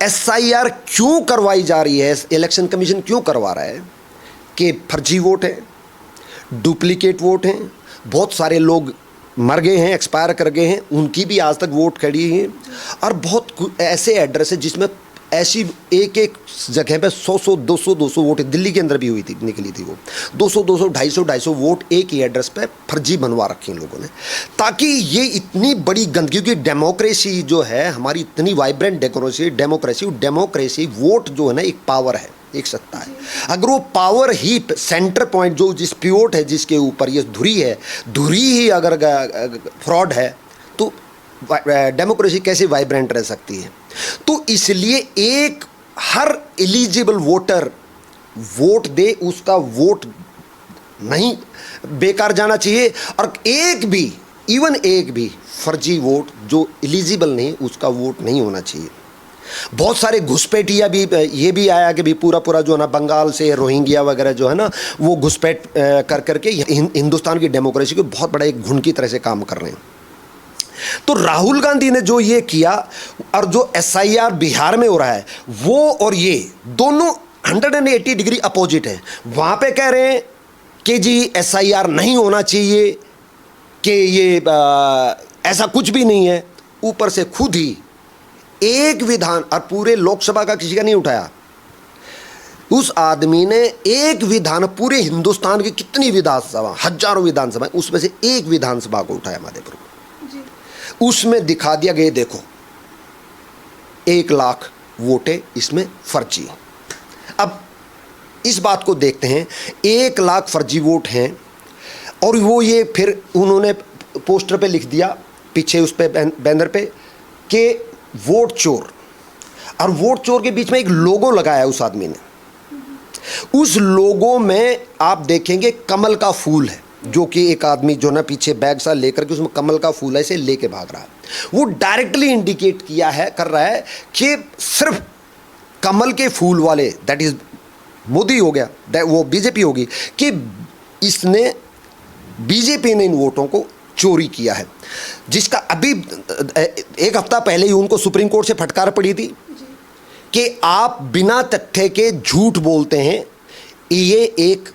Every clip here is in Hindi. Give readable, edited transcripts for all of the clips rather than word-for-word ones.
एसआईआर क्यों करवाई जा रही है, इलेक्शन कमीशन क्यों करवा रहा है कि फर्जी वोट है, डुप्लीकेट वोट हैं, बहुत सारे लोग मर गए हैं, एक्सपायर कर गए हैं, उनकी भी आज तक वोट खड़ी है, और बहुत ऐसे एड्रेस है जिसमें ऐसी एक एक जगह पे 100 200 वोट, दिल्ली के अंदर भी हुई थी, निकली थी वो 200 250 वोट एक ही एड्रेस पे फर्जी बनवा रखे हैं लोगों ने, ताकि ये इतनी बड़ी गंदगी, क्योंकि डेमोक्रेसी जो है हमारी इतनी वाइब्रेंट डेमोक्रेसी वोट जो है ना एक पावर है, एक सत्ता है। अगर वो पावर ही सेंटर पॉइंट जो जिस पिवोट है जिसके ऊपर ये धुरी ही अगर फ्रॉड है तो डेमोक्रेसी कैसे वाइब्रेंट रह सकती है। तो इसलिए एक हर एलिजिबल वोटर वोट दे, उसका वोट नहीं बेकार जाना चाहिए, और एक भी फर्जी वोट जो एलिजिबल नहीं उसका वोट नहीं होना चाहिए। बहुत सारे घुसपैठिया भी ये भी आया कि भी पूरा जो है ना बंगाल से रोहिंग्या वगैरह जो है ना वो घुसपैठ कर करके हिंदुस्तान की डेमोक्रेसी को बहुत बड़ा एक घुन की तरह से काम कर रहे हैं। तो राहुल गांधी ने जो ये किया और जो एसआईआर बिहार में हो रहा है वो और ये दोनों 180 डिग्री अपोजिट है। वहां पे कह रहे हैं कि जी एसआईआर नहीं होना चाहिए, कि ये ऐसा कुछ भी नहीं है, ऊपर से खुद ही एक विधान, और पूरे लोकसभा का किसी का नहीं उठाया, उस आदमी ने एक विधान, पूरे हिंदुस्तान की कितनी विधानसभा, हजारों विधानसभा, उसमें से एक विधानसभा को उठाया मधेपुर, उसमें दिखा दिया गया देखो 1 लाख वोटें इसमें फर्जी। अब इस बात को देखते हैं, 1 लाख फर्जी वोट हैं, और वो ये फिर उन्होंने पोस्टर पे लिख दिया पीछे उस पे बैनर पे कि वोट चोर, और वोट चोर के बीच में एक लोगो लगाया उस आदमी ने। उस लोगो में आप देखेंगे कमल का फूल है, जो कि एक आदमी जो ना पीछे बैग सा लेकर के उसमें कमल का फूल ऐसे लेके भाग रहा है। वो डायरेक्टली इंडिकेट कर रहा है कि सिर्फ कमल के फूल वाले, दैट इज मोदी हो गया, वो बीजेपी होगी, कि इसने बीजेपी ने इन वोटों को चोरी किया है, जिसका अभी 1 हफ्ता पहले ही उनको सुप्रीम कोर्ट से फटकार पड़ी थी कि आप बिना तथ्य के झूठ बोलते हैं, ये एक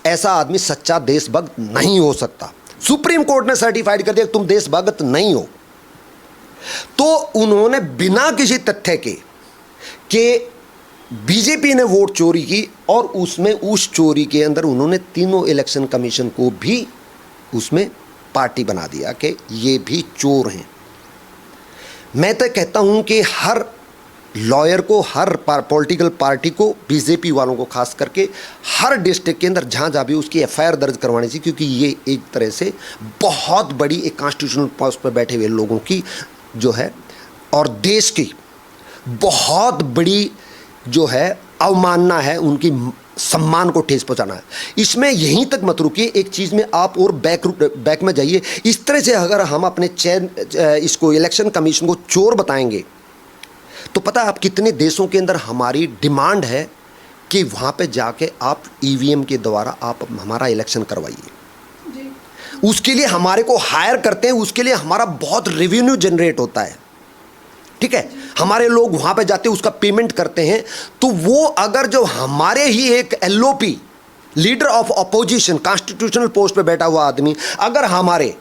ऐसा आदमी सच्चा देशभक्त नहीं हो सकता। सुप्रीम कोर्ट ने सर्टिफाइड कर दिया तुम देशभक्त नहीं हो। तो उन्होंने बिना किसी तथ्य के कि बीजेपी ने वोट चोरी की, और उसमें उस चोरी के अंदर उन्होंने तीनों इलेक्शन कमीशन को भी उसमें पार्टी बना दिया कि ये भी चोर हैं। मैं तो कहता हूं कि हर लॉयर को, हर पॉलिटिकल पार्टी को, बीजेपी वालों को खास करके हर डिस्ट्रिक्ट के अंदर जहाँ भी उसकी एफआईआर दर्ज करवानी चाहिए, क्योंकि ये एक तरह से बहुत बड़ी एक कॉन्स्टिट्यूशनल पोस्ट पर बैठे हुए लोगों की जो है और देश की बहुत बड़ी जो है अवमानना है, उनकी सम्मान को ठेस पहुंचाना है। इसमें यहीं तक मत रुकिए, एक चीज़ में आप और बैक में जाइए। इस तरह से अगर हम अपने इसको इलेक्शन कमीशन को चोर बताएंगे तो पता है आप कितने देशों के अंदर हमारी डिमांड है कि वहाँ पे जाके आप ईवीएम के द्वारा आप हमारा इलेक्शन करवाइए। उसके लिए हमारे को हायर करते हैं, उसके लिए हमारा बहुत रेवेन्यू जनरेट होता है, ठीक है। हमारे लोग वहाँ पे जाते हैं, उसका पेमेंट करते हैं। तो वो अगर जो हमारे ही एक LOP leader of opposition constitutional post पे बैठा हुआ आदमी अगर हमारे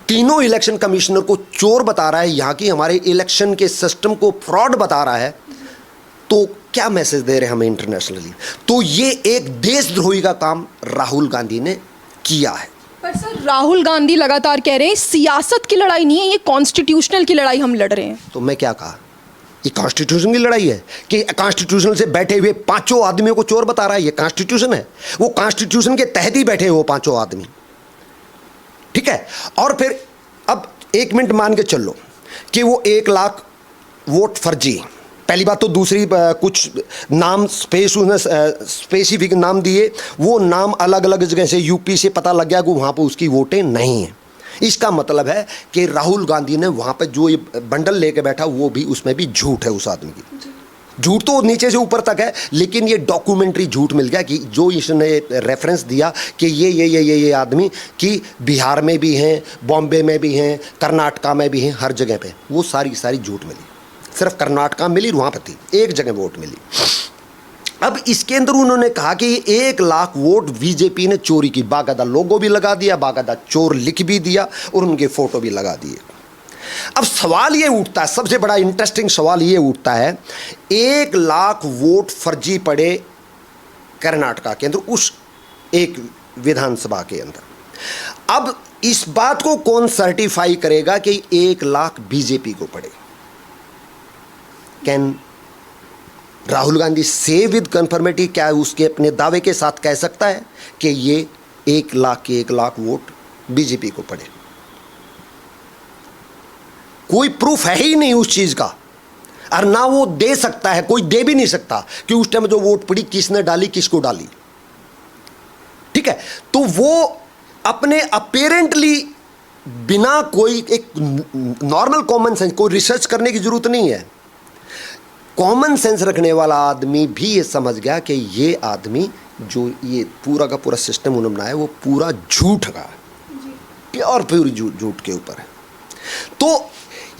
तीनों इलेक्शन कमिश्नर को चोर बता रहा है, यहाँ की हमारे इलेक्शन के सिस्टम को फ्रॉड बता रहा है, तो क्या मैसेज दे रहे हैं हमें इंटरनेशनली। तो ये एक देशद्रोही का काम राहुल गांधी ने किया है। पर सर राहुल गांधी लगातार कह रहे हैं सियासत की लड़ाई नहीं है, ये कॉन्स्टिट्यूशनल की लड़ाई हम लड़ रहे हैं। तो मैं क्या कहा, ये कॉन्स्टिट्यूशन की लड़ाई है कि कॉन्स्टिट्यूशन से बैठे हुए 5 आदमियों को चोर बता रहा है। ये कॉन्स्टिट्यूशन है, वो कॉन्स्टिट्यूशन के तहत ही बैठे वो 5 आदमी, ठीक है। और फिर अब 1 मिनट मान के चलो कि वो 1 लाख वोट फर्जी, पहली बात तो। दूसरी कुछ नाम स्पेसिफिक नाम दिए, वो नाम अलग अलग जगह से यूपी से पता लग गया कि वहाँ पर उसकी वोटें नहीं हैं। इसका मतलब है कि राहुल गांधी ने वहाँ पर जो ये बंडल लेके बैठा वो भी, उसमें भी झूठ है उस आदमी की। झूठ तो नीचे से ऊपर तक है, लेकिन ये डॉक्यूमेंट्री झूठ मिल गया कि जो इसने रेफरेंस दिया कि ये आदमी कि बिहार में भी हैं, बॉम्बे में भी हैं, कर्नाटका में भी हैं, हर जगह पे वो सारी झूठ मिली। सिर्फ कर्नाटका मिली, वहाँ पर थी, एक जगह वोट मिली। अब इसके अंदर उन्होंने कहा कि 1 लाख वोट बीजेपी ने चोरी की, बाकायदा लोगो भी लगा दिया, बाकायदा चोर लिख भी दिया और उनके फोटो भी लगा दिए। अब सवाल ये उठता है, सबसे बड़ा इंटरेस्टिंग सवाल ये उठता है, 1 लाख वोट फर्जी पड़े कर्नाटका के अंदर, उस एक विधानसभा के अंदर। अब इस बात को कौन सर्टिफाई करेगा कि 1 लाख बीजेपी को पड़े? कैन राहुल गांधी से विद कन्फर्मेटी, क्या उसके अपने दावे के साथ कह सकता है कि ये 1 लाख के 1 लाख वोट बीजेपी को पड़े? कोई प्रूफ है ही नहीं उस चीज का, और ना वो दे सकता है, कोई दे भी नहीं सकता कि उस टाइम जो वोट पड़ी किसने डाली, किसको डाली। ठीक है, तो वो अपने अपेरेंटली बिना कोई एक नॉर्मल कॉमन सेंस, कोई रिसर्च करने की जरूरत नहीं है, कॉमन सेंस रखने वाला आदमी भी ये समझ गया कि ये आदमी जो ये पूरा का पूरा सिस्टम उन्होंने बनाया वो पूरा झूठ का, प्योर प्योर झूठ के ऊपर है। तो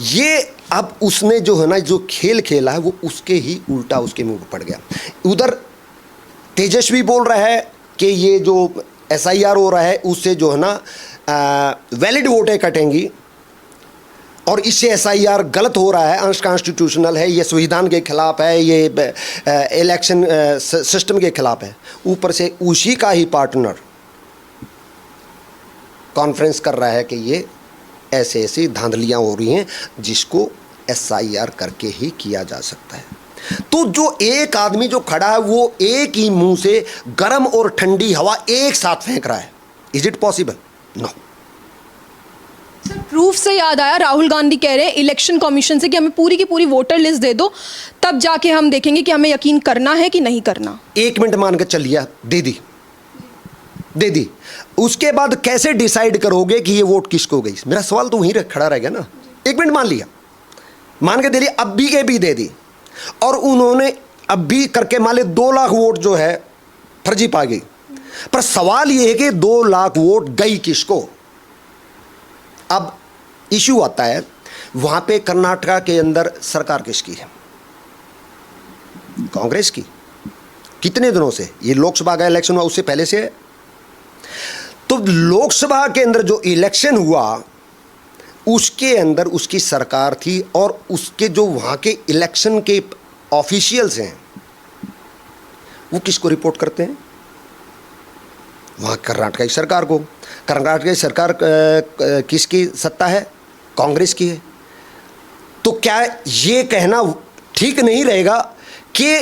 ये अब उसने जो है ना, जो खेल खेला है वो उसके ही उल्टा उसके मुंह पड़ गया। उधर तेजस्वी बोल रहा है कि ये जो SIR हो रहा है उससे जो है ना वैलिड वोटें कटेंगी, और इससे SIR गलत हो रहा है, अनकॉन्स्टिट्यूशनल है, ये संविधान के खिलाफ है, ये इलेक्शन सिस्टम के खिलाफ है। ऊपर से उसी का ही पार्टनर कॉन्फ्रेंस कर रहा है कि ये ऐसे ऐसी धांधलियां हो रही हैं जिसको SIR करके ही किया जा सकता है। तो जो एक आदमी जो खड़ा है वो एक ही मुंह से गर्म और ठंडी हवा एक साथ फेंक रहा है। Is it possible? No. Sir, proof से याद आया, राहुल गांधी कह रहे हैं इलेक्शन कमीशन से कि हमें पूरी की पूरी वोटर लिस्ट दे दो, तब जाके हम देखेंगे कि हमें यकीन करना है कि नहीं करना। 1 मिनट मान के चलिए, दे दी, उसके बाद कैसे डिसाइड करोगे कि ये वोट किसको गई? मेरा सवाल तो वहीं खड़ा रह गया ना। 1 मिनट मान लिया, मान के दे लिया, अब भी के भी दे दी, और उन्होंने अब भी करके मान ले 2 लाख वोट जो है फर्जी पा गई। पर सवाल ये है कि 2 लाख वोट गई किसको? अब इश्यू आता है वहां पे कर्नाटका के अंदर सरकार किसकी है? कांग्रेस की। कितने दिनों से? ये लोकसभा का इलेक्शन हुआ उससे पहले से है। तो लोकसभा के अंदर जो इलेक्शन हुआ उसके अंदर उसकी सरकार थी, और उसके जो वहां के इलेक्शन के ऑफिशियल्स हैं वो किसको रिपोर्ट करते हैं? वहां कर्नाटका की सरकार को। कर्नाटक की सरकार किसकी सत्ता है? कांग्रेस की है। तो क्या ये कहना ठीक नहीं रहेगा कि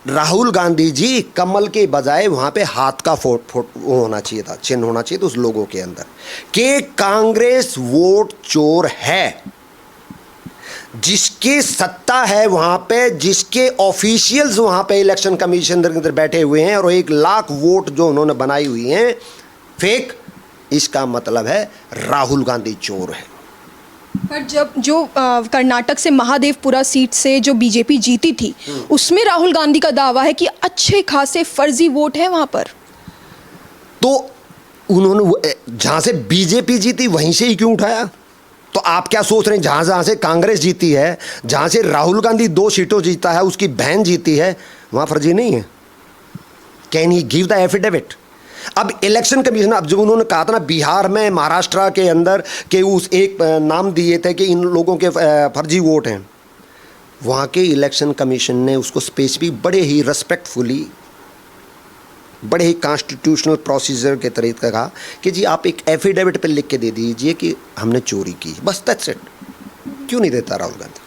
राहुल गांधी जी कमल के बजाय वहां पे हाथ का होना चाहिए था, चिन्ह होना चाहिए था उस लोगों के अंदर, कि कांग्रेस वोट चोर है, जिसकी सत्ता है वहां पे, जिसके ऑफिशियल्स वहां पे इलेक्शन कमीशन के अंदर बैठे हुए हैं, और 1 लाख वोट जो उन्होंने बनाई हुई हैं फेक, इसका मतलब है राहुल गांधी चोर है। पर जब जो कर्नाटक से महादेवपुरा सीट से जो बीजेपी जीती थी उसमें राहुल गांधी का दावा है कि अच्छे खासे फर्जी वोट है वहां पर। तो उन्होंने जहां से बीजेपी जीती वहीं से ही क्यों उठाया? तो आप क्या सोच रहे हैं जहां जहां से कांग्रेस जीती है, जहां से राहुल गांधी 2 सीटों जीता है, उसकी बहन जीती है, वहां फर्जी नहीं है? Can he give the affidavit? अब इलेक्शन कमीशन, अब जो उन्होंने कहा था ना बिहार में, महाराष्ट्र के अंदर के उस एक नाम दिए थे कि इन लोगों के फर्जी वोट हैं, वहाँ के इलेक्शन कमीशन ने उसको स्पेसिफिक बड़े ही रेस्पेक्टफुली, बड़े ही कॉन्स्टिट्यूशनल प्रोसीजर के तरीके कहा कि जी आप एक एफिडेविट पे लिख के दे दीजिए कि हमने चोरी की, बस दैट्स इट। क्यों नहीं देता राहुल गांधी?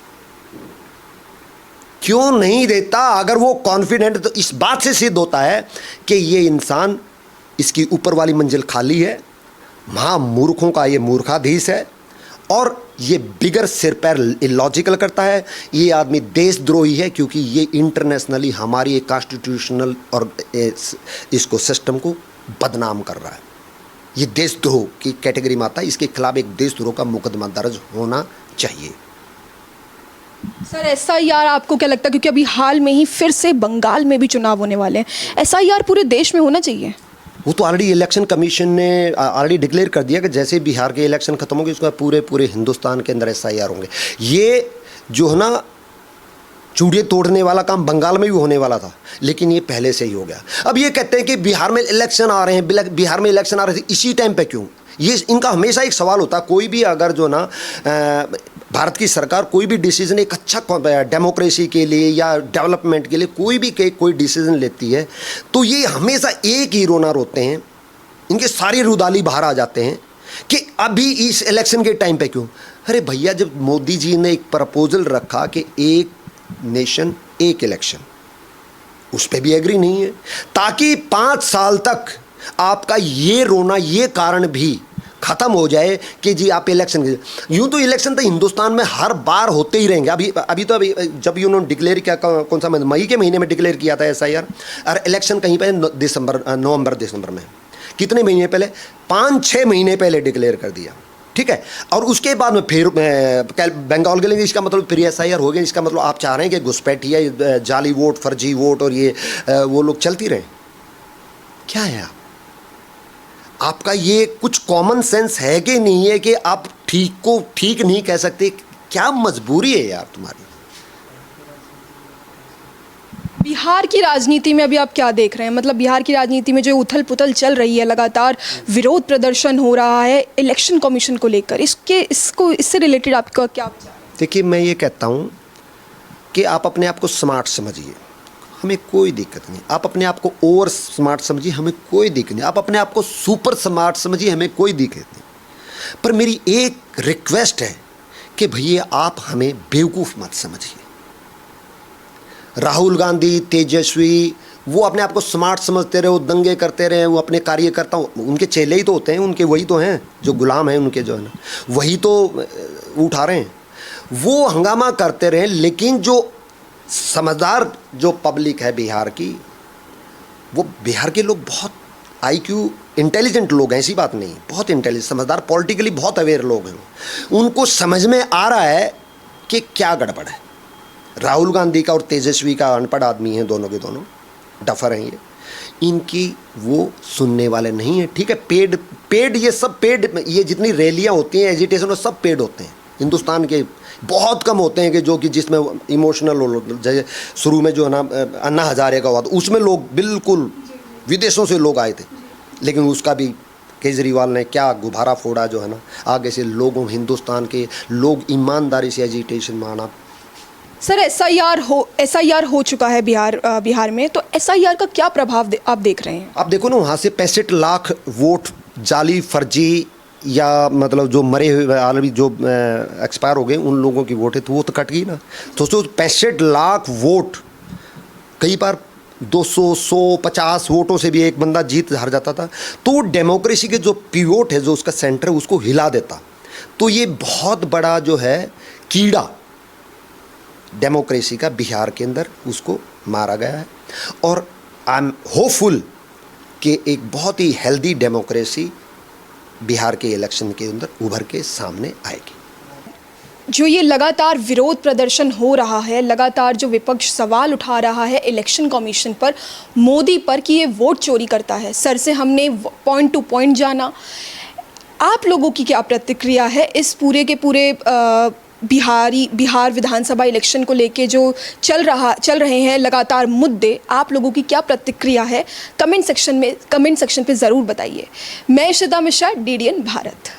क्यों नहीं देता? अगर वो कॉन्फिडेंट, तो इस बात से सिद्ध होता है कि ये इंसान, इसकी ऊपर वाली मंजिल खाली है, महामूर्खों का ये मूर्खाधीश है, और ये बिगर सिर पैर इलॉजिकल करता है। ये आदमी देशद्रोही है क्योंकि ये इंटरनेशनली हमारी एक कॉन्स्टिट्यूशनल और इसको सिस्टम को बदनाम कर रहा है। ये देशद्रोह की कैटेगरी में आता है, इसके खिलाफ एक देशद्रोह का मुकदमा दर्ज होना चाहिए। सर, SIR आपको क्या लगता है, क्योंकि अभी हाल में ही फिर से बंगाल में भी चुनाव होने वाले हैं, SIR पूरे देश में होना चाहिए? वो तो ऑलरेडी इलेक्शन कमीशन ने ऑलरेडी डिक्लेयर कर दिया कि जैसे बिहार के इलेक्शन खत्म होंगे उसके बाद पूरे हिंदुस्तान के अंदर SIR होंगे। ये जो है ना चूड़िए तोड़ने वाला काम बंगाल में भी होने वाला था, लेकिन ये पहले से ही हो गया। अब ये कहते हैं कि बिहार में इलेक्शन आ रहे हैं, बिहार में इलेक्शन आ रहे थे, इसी टाइम पे क्यों? ये इनका हमेशा एक सवाल होता है, कोई भी अगर जो ना भारत की सरकार कोई भी डिसीजन एक अच्छा डेमोक्रेसी के लिए या डेवलपमेंट के लिए कोई डिसीजन लेती है, तो ये हमेशा एक ही रोना रोते हैं, इनके सारी रुदाली बाहर आ जाते हैं कि अभी इस इलेक्शन के टाइम पे क्यों। अरे भैया, जब मोदी जी ने एक प्रपोजल रखा कि एक नेशन एक इलेक्शन, उस पर भी एग्री नहीं है, ताकि 5 साल तक आपका ये रोना, ये कारण भी खत्म हो जाए कि जी आप इलेक्शन, यूं तो इलेक्शन तो हिंदुस्तान में हर बार होते ही रहेंगे। अभी जब उन्होंने डिक्लेयर किया, कौन सा मई के महीने में डिक्लेयर किया था SIR, और इलेक्शन कहीं पे नवंबर दिसंबर में, कितने महीने पहले, 5-6 महीने पहले डिक्लेयर कर दिया, ठीक है। और उसके बाद में फिर बंगाल के लिए, इसका मतलब फिर SIR हो गया, इसका मतलब आप चाह रहे हैं कि घुसपैठिया, जाली वोट, फर्जी वोट और ये वो लोग चलती रहे। क्या है आपका ये कुछ कॉमन सेंस है कि नहीं है कि आप ठीक को ठीक नहीं कह सकते? क्या मजबूरी है यार तुम्हारी? बिहार की राजनीति में अभी आप क्या देख रहे हैं? मतलब बिहार की राजनीति में जो उथल पुथल चल रही है, लगातार विरोध प्रदर्शन हो रहा है इलेक्शन कमीशन को लेकर, इससे रिलेटेड आपका क्या विचार है? देखिए, मैं ये कहता हूँ कि आप अपने आप को स्मार्ट समझिए, हमें कोई दिक्कत नहीं। आप अपने आप को ओवर स्मार्ट समझिए, हमें कोई दिक्कत नहीं। आप अपने आप को सुपर स्मार्ट समझिए, हमें कोई दिक्कत नहीं। पर मेरी एक रिक्वेस्ट है कि भैया आप हमें बेवकूफ़ मत समझिए। राहुल गांधी, तेजस्वी, वो अपने आप को स्मार्ट समझते रहे, वो दंगे करते रहे, वो अपने कार्यकर्ता, उनके चेले ही तो होते हैं, उनके वही तो हैं जो गुलाम हैं उनके, जो है ना, वही तो उठा रहे हैं, वो हंगामा करते रहे। लेकिन जो समझदार जो पब्लिक है बिहार की, वो बिहार के लोग बहुत IQ इंटेलिजेंट लोग हैं, ऐसी बात नहीं, बहुत इंटेलिजेंट, समझदार, पॉलिटिकली बहुत अवेयर लोग हैं। उनको समझ में आ रहा है कि क्या गड़बड़ है। राहुल गांधी का और तेजस्वी का अनपढ़ आदमी हैं, दोनों के दोनों डफर हैं ये, इनकी वो सुनने वाले नहीं हैं, ठीक है। पेड ये सब पेड, ये जितनी रैलियाँ होती हैं, एजिटेशन, वो सब पेड होते हैं। हिंदुस्तान के बहुत कम होते हैं कि जो कि जिसमें इमोशनल हो, जैसे शुरू में जो है ना अन्ना हजारे का हुआ था, उसमें लोग बिल्कुल विदेशों से लोग आए थे, लेकिन उसका भी केजरीवाल ने क्या गुब्बारा फोड़ा, जो है ना, आगे से लोगों, हिंदुस्तान के लोग ईमानदारी से एजिटेशन माना। सर, SIR हो चुका है बिहार में, तो SIR का क्या प्रभाव आप देख रहे हैं? आप देखो ना, वहाँ से 65 लाख वोट जाली, फर्जी, या मतलब जो मरे हुए आलमी, जो एक्सपायर हो गए, उन लोगों की वोट है, तो वो तो कट गई ना। तो 65 लाख वोट, कई बार 200, 150 वोटों से भी एक बंदा जीत हार जाता था, तो वो डेमोक्रेसी के जो पिवोट है, जो उसका सेंटर है, उसको हिला देता। तो ये बहुत बड़ा जो है कीड़ा डेमोक्रेसी का बिहार के अंदर, उसको मारा गया है। और आई एम होपफुल कि एक बहुत ही हेल्दी डेमोक्रेसी बिहार के इलेक्शन के अंदर उभर के सामने आएगी। जो ये लगातार विरोध प्रदर्शन हो रहा है, लगातार जो विपक्ष सवाल उठा रहा है इलेक्शन कमीशन पर, मोदी पर, कि ये वोट चोरी करता है, सर से हमने पॉइंट टू पॉइंट जाना, आप लोगों की क्या प्रतिक्रिया है इस पूरे के पूरे बिहार विधानसभा इलेक्शन को लेके जो चल रहे हैं लगातार मुद्दे, आप लोगों की क्या प्रतिक्रिया है? कमेंट सेक्शन पे ज़रूर बताइए। मैं इशिता मिश्रा, DDN भारत।